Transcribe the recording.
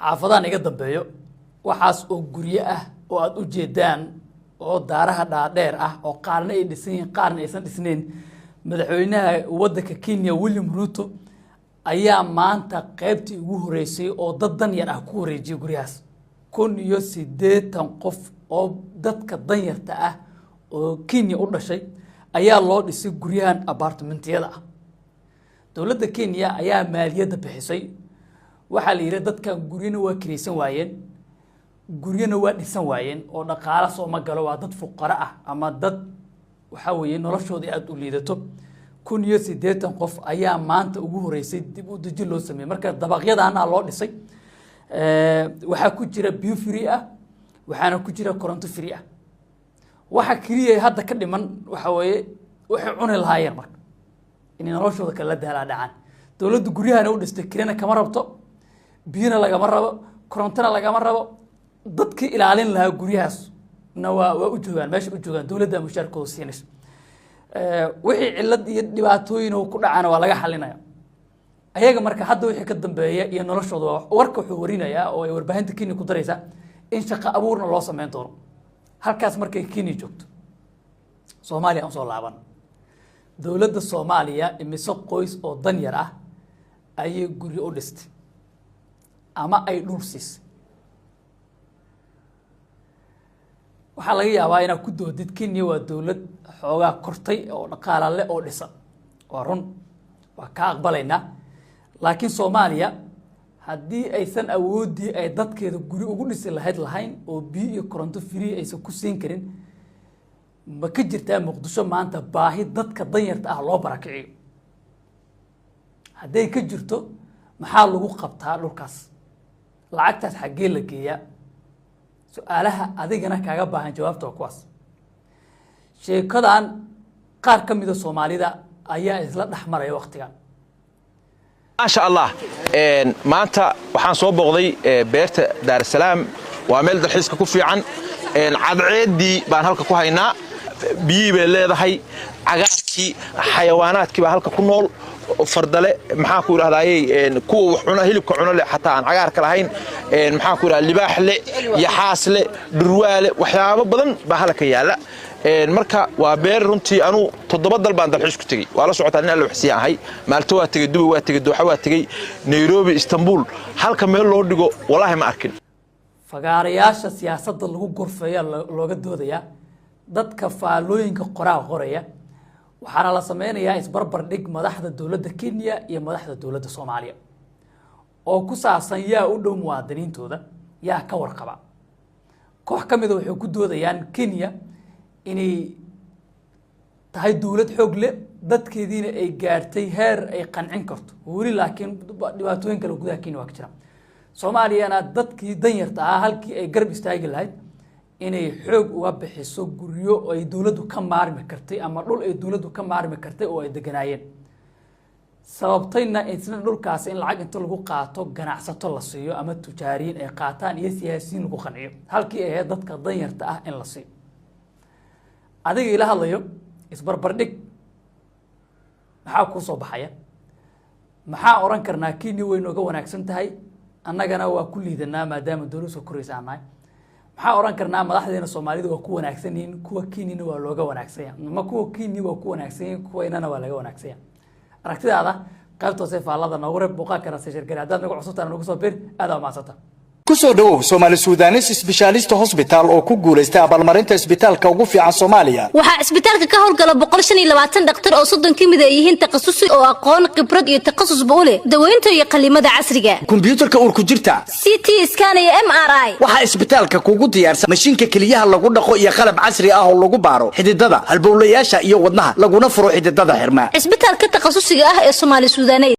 xaafadaan iga dambeeyo waxaas oo guryo ah oo aad u jeedaan oo daaraha dhaadheer ah oo qaarna ay dhisan yihiin qaarna aysan dhisnayn madaxweynaha waddanka Kenya William Ruto ayaa maanta qaybtii ugu horeysay oo dad dan yar ah ku wareejiyay guryahaas 180 qof oo dadka dan yarta ah oo Kenya u dhashay ayaa loo dhisay guryahan apartmentiyada ah dawladda Kenya ayaa maaliyadda bixisay waxa la yiraahdaa dadka guryana waa kireysan waayeen guryana waa dhisan waayeen oo dhaqaale soo ma galo waa dad fuqara ah ama dad waxa weeye noloshooda aad u liidato 180 qof ayaa maanta ugu horeysay dib u dejin loo sameeyay marka dabaqyadaana loo dhisay waxa ku jira biyo free ah waxaana ku jira koronto free ah waxa kaliya hadda ka dhiman waxa weeye waxay cuni lahaayeen marka in noloshooda kala daalaa dhacaan dawladdu guryahana u dhistay kirina kama rabto biyana lagama rabo korontona lagama rabo dadkii ilaalin lahaa guryahaas waa u joogaan meesha u joogaan dawladda mushaarkooda siinaysa wixii cilad iyo dhibaatooyin oo ku dhacana waa laga xalinaya ayaga marka hadda wixii ka dambeeya iyo noloshooda warka wuxuu warinayaa oo ay warbaahinta Kenya ku daraysa in shaqo abuurna loo sameyn doono halkaas markay Kenya joogto Soomaaliya aan soo laaban dawladda Soomaaliya imise qoys oo dan yar ah ayay guri u dhistay ama ay dhul siisay waxa laga yaabaa inay ku doodid Kenya waa dawlad xoogaa kortay oo dhaqaale leh oo dhisan waa run waa ka aqbalaynaa laakiin Soomaaliya haddii aysan awoodii ay dadkeeda guri ugu dhisi lahayn oo biyo iyo koronto free aysan ku siin karin ma ka jirtaa Muqdisho maanta baahi dadka danyarta ah loo barakiciyo hadday ka jirto maxaa lagu qabtaa dhulkaas lacagtaas xagee la geeyaa su'aalaha adigana kaaga baahan jawaabta waa kuwaas sheekadan qaar ka mid ah Soomaalida ayaa isla dhaxmaraya waqtigan ما شاء الله maanta waxaan soo booqday beerta Dar es Salaam waa meel dalxiiska ku fiican cadceedii baan halka ku haynaa biyo bay leedahay cagaarkii xayawaanaadkii baa halka ku nool fardale maxaa ku yiraahdaayay kuwa wax cuna hilibka cuna leh xataa aan cagaarka lahayn maxaa ku yiraahdaa libaax leh iyo xaas leh durwaale waxyaabo badan baa halka yaala marka waa beer runtii anu 7 dal baan dalxiis ku tagay waa la socotaa in la waxsiin ahay maalto waa tagay Dubai waa tagay Dooxa waa tagay Nairobi Istanbul halka meel loo dhigo wallahi ma arkin fagaarayaasha siyaasadda lagu gorfeeyo looga doodaya dadka faalooyinka qoraya waxaana la sameynayaa isbarbar dhig madaxda dawladda Kenya iyo madaxda dawladda Soomaaliya oo ku saabsan yaa u dhow muwaadiniintooda yaa ka warqaba koox kamid ah waxay ku doodayaan Kenya inay tahay dawlad xoog leh dadkeediina ay gaartay heer ay qancin karto wali laakiin dhibaatooyin kale gudaha Kenya waa ka jira Soomaaliyana dadkii dan yarta ah halkii ay garab istaagi lahayd inay xoog uga bixiso guryo ay dawladdu ka maarmi kartay ama dhul ay dawladdu ka maarmi kartay oo ay deganaayeen sababtayna isna dhulkaas in lacag inta lagu qaato ganacsato la siiyo ama tujaariin ay qaataan iyo siyaasiyiin lagu qanciyo halkii ay dadka dan yarta ah in la siiyo adiga ila hadlayo isbarbar dhig maxaa ku soo baxaya maxaa oran karnaa Kenya way nooga wanaagsan tahay annagana waa ku liidanaa maadaama dawladdu soo koraysaanay maxaa oran karnaa madaxdeena Soomaalidu waa ku wanaagsan yihiin kuwa Kenya waa looga wanaagsan yahay ma kuwa Kenya waa ku wanaagsan yihiin kuwa inana waa laga wanaagsan yahay aragtidaada qaybta seefaalada noogu reeb buqaakana shirkad hadda nagu cusubtaan nagu soo bir aad ma maasata kusoo dhawow Somali Sudanese Specialist Hospital oo ku guuleystay abaalmarinta isbitaalka ugu fiican Soomaaliya waxa isbitaalka ka howlgala 125 dhakhtar oo 30 kamid ah yihiin takhasusi oo aqoon khibrad iyo takhasus u leh daweynta iyo qaliimada casriga computerka ur ku jirta CT scan iyo MRI waxa isbitaalka kugu diyaarsan mashiinka kaliyaha lagu dhaqo iyo qalab casri ah oo lagu baaro xididada halbowlayaasha iyo wadnaha laguna furo xididada xirma isbitaalka takhasusiga ah ee Somali Sudanese